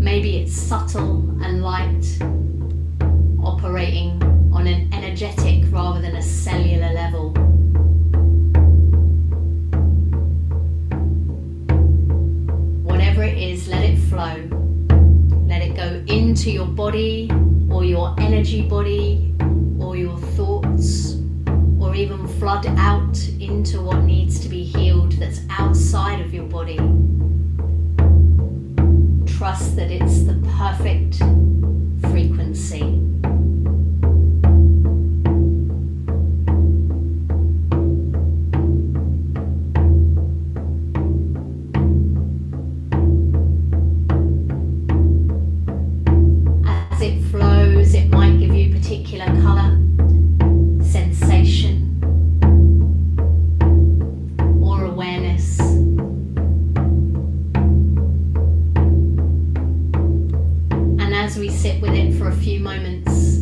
S1: Maybe it's subtle and light, operating on an energetic rather than a cellular level. Whatever it is, let it flow. Let it go into your body, or your energy body, or your thoughts, or even flood out into what needs to be healed that's outside of your body. Trust that it's the perfect frequency. As it flows, it might give you particular colour, sensation, or awareness. And as we sit with it for a few moments,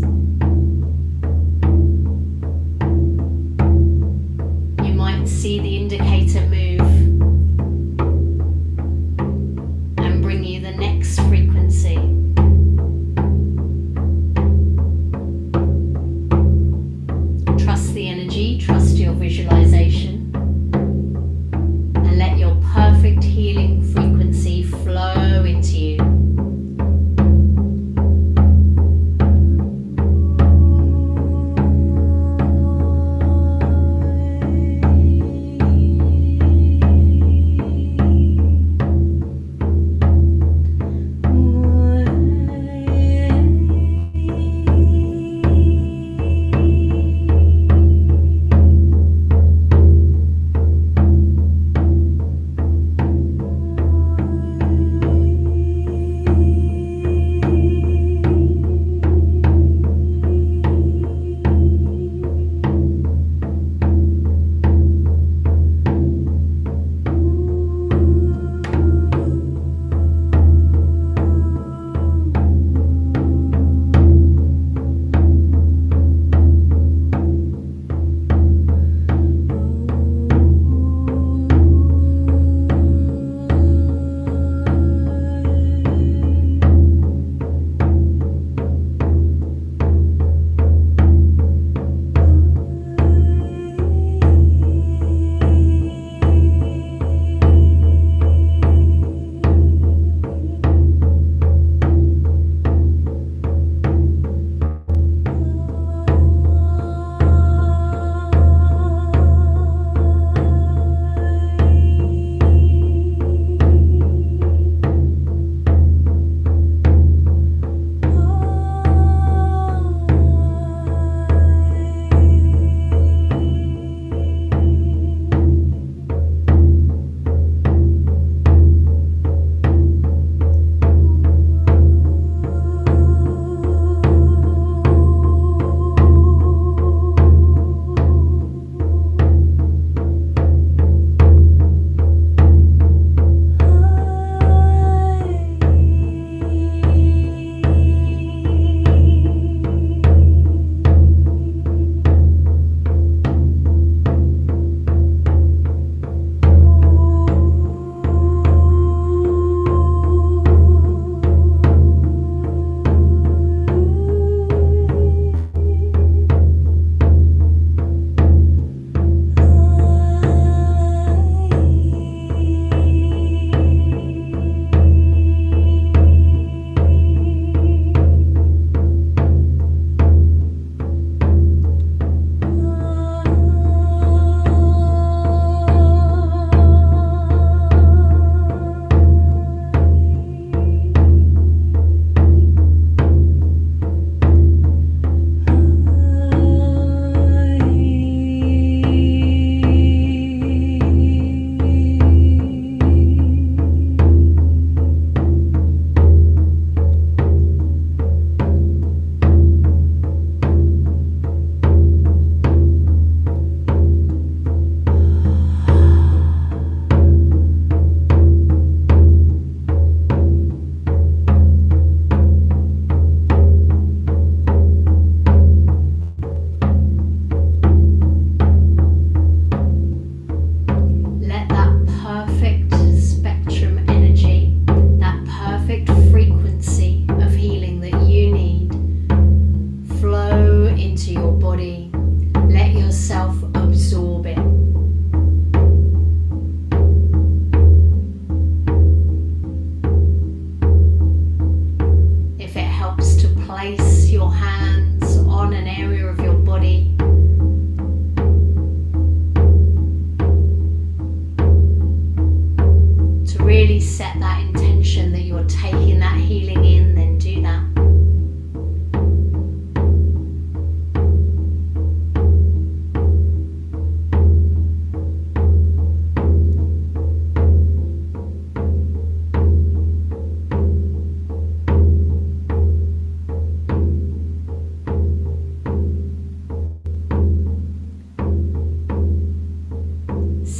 S1: you might see the indicator move and bring you the next frequency. Trust the energy, trust your visualization, and let your perfect healing frequency flow into you.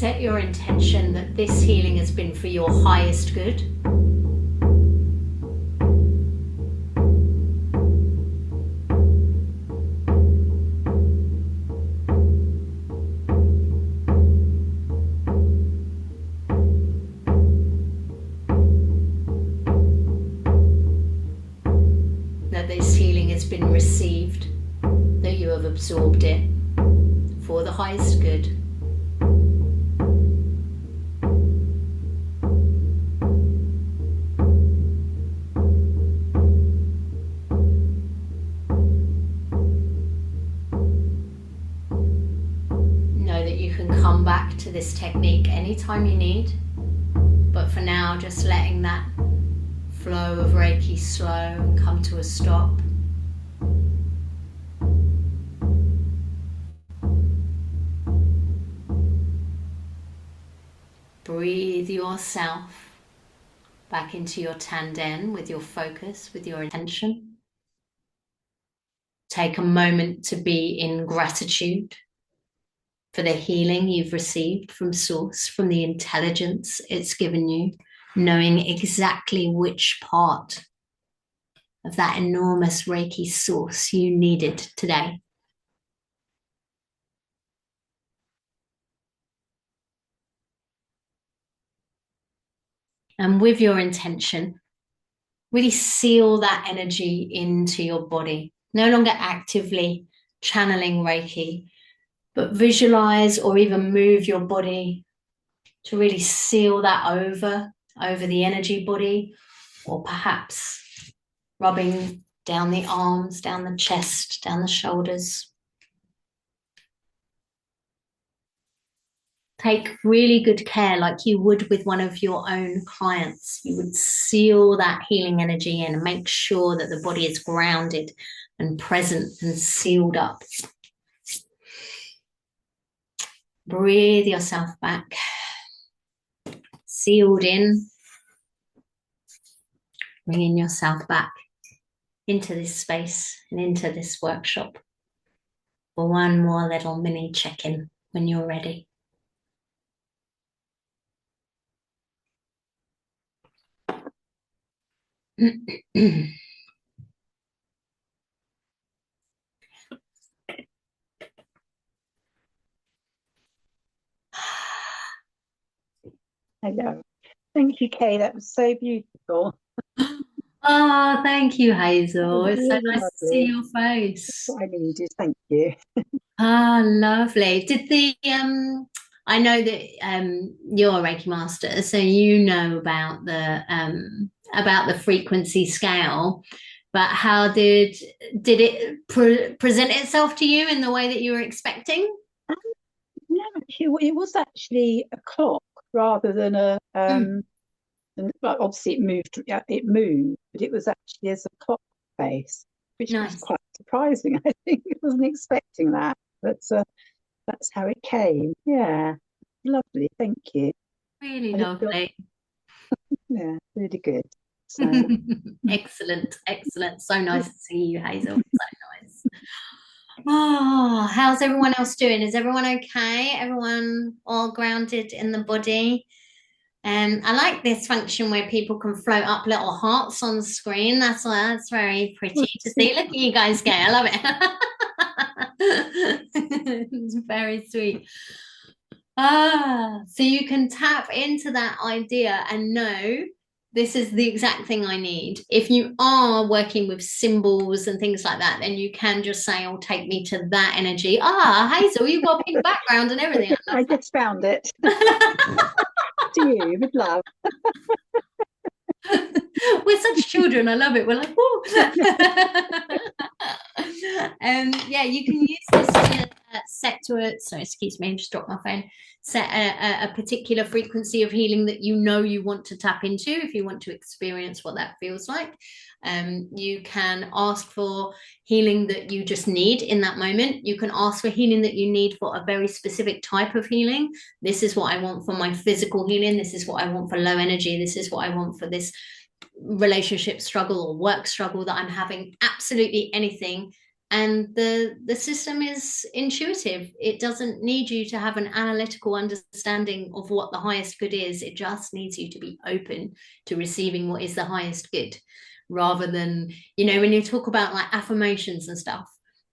S1: set your intention that this healing has been for your highest good. That this healing has been received, that you have absorbed it for the highest good. Know that you can come back to this technique anytime you need, but for now, just letting that flow of Reiki slow and come to a stop. Breathe yourself back into your tanden with your focus, with your intention. Take a moment to be in gratitude for the healing you've received from Source, from the intelligence it's given you, knowing exactly which part of that enormous Reiki source you needed today. And with your intention, really seal that energy into your body. No longer actively channeling Reiki, but visualize or even move your body to really seal that over the energy body, or perhaps rubbing down the arms, down the chest, down the shoulders. Take really good care, like you would with one of your own clients. You would seal that healing energy in and make sure that the body is grounded and present and sealed up. Breathe yourself back, sealed in, bringing yourself back into this space and into this workshop for one more little mini check-in when you're ready.
S4: Hello. Thank you, Kay. That was so beautiful.
S1: Oh, thank you, Hazel.
S4: It was
S1: It's so
S4: really
S1: nice to see
S4: lovely.
S1: your face.
S4: That's what I needed. Thank you.
S1: Ah, lovely. Did the I know that you're a Reiki master, so you know about the frequency scale, but how did it present itself to you in the way that you were expecting?
S4: No, it was actually a clock rather than a well, obviously it moved, but it was actually as a clock face, which was
S1: Nice.
S4: quite surprising. I think I wasn't expecting that, but that's how it came. Yeah, lovely. Thank you.
S1: Really
S4: I didn't feel-
S1: lovely.
S4: Yeah, really good. So
S1: Excellent, excellent. So nice to see you, Hazel. So nice. Oh, how's everyone else doing? Is everyone okay? Everyone all grounded in the body? And I like this function where people can float up little hearts on the screen. That's very pretty to see. Look at you guys go. I love it. It's very sweet. So you can tap into that idea and know this is the exact thing I need. If you are working with symbols and things like that, then you can just say, oh, take me to that energy. Hazel, you've got a pink background and everything.
S4: I just found it. To you, with love.
S1: We're such children. I love it. We're like, whoa. Yeah, you can use this to set to a, sorry, excuse me, I just dropped my phone. Set a particular frequency of healing that you know you want to tap into if you want to experience what that feels like. You can ask for healing that you just need in that moment. You can ask for healing that you need for a very specific type of healing. This is what I want for my physical healing. This is what I want for low energy. This is what I want for this relationship struggle or work struggle that I'm having. Absolutely anything And the system is intuitive. It doesn't need you to have an analytical understanding of what the highest good is. It just needs you to be open to receiving what is the highest good, rather than, you know, when you talk about like affirmations and stuff,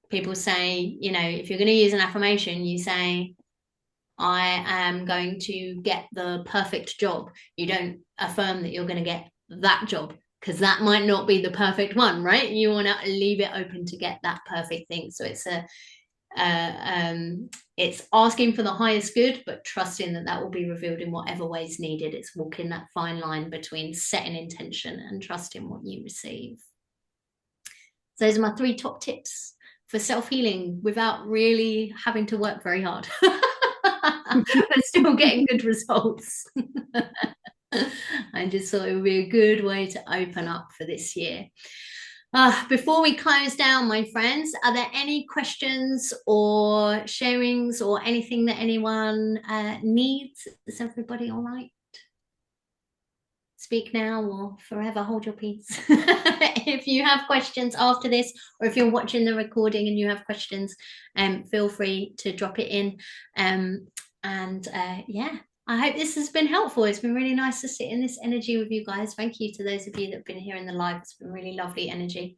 S1: people say, you know, if you're going to use an affirmation, you say, I am going to get the perfect job. You don't affirm that you're going to get that job, because that might not be the perfect one, right? You want to leave it open to get that perfect thing. So it's it's asking for the highest good, but trusting that that will be revealed in whatever way is needed. It's walking that fine line between setting intention and trusting what you receive. So those are my 3 top tips for self-healing without really having to work very hard. But still getting good results. I just thought it would be a good way to open up for this year. Before we close down, my friends, are there any questions or sharings or anything that anyone needs? Is everybody all right? Speak now or forever hold your peace. If you have questions after this, or if you're watching the recording and you have questions, feel free to drop it in. Yeah, I hope this has been helpful. It's been really nice to sit in this energy with you guys. Thank you to those of you that have been here in the live. It's been really lovely energy.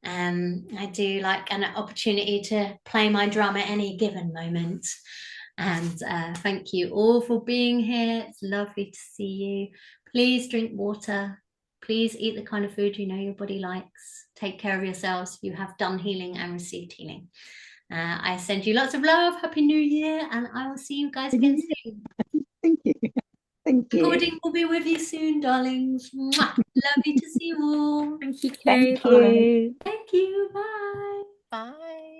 S1: I do like an opportunity to play my drum at any given moment. And thank you all for being here. It's lovely to see you. Please drink water. Please eat the kind of food you know your body likes. Take care of yourselves. You have done healing and received healing. I send you lots of love. Happy New Year. And I will see you guys again soon.
S4: Thank you. Thank you.
S1: Recording will be with you soon, darlings. Mwah. Lovely to see you all.
S3: Thank you, Kay.
S4: Thank you.
S1: Thank you. Bye.
S2: Bye.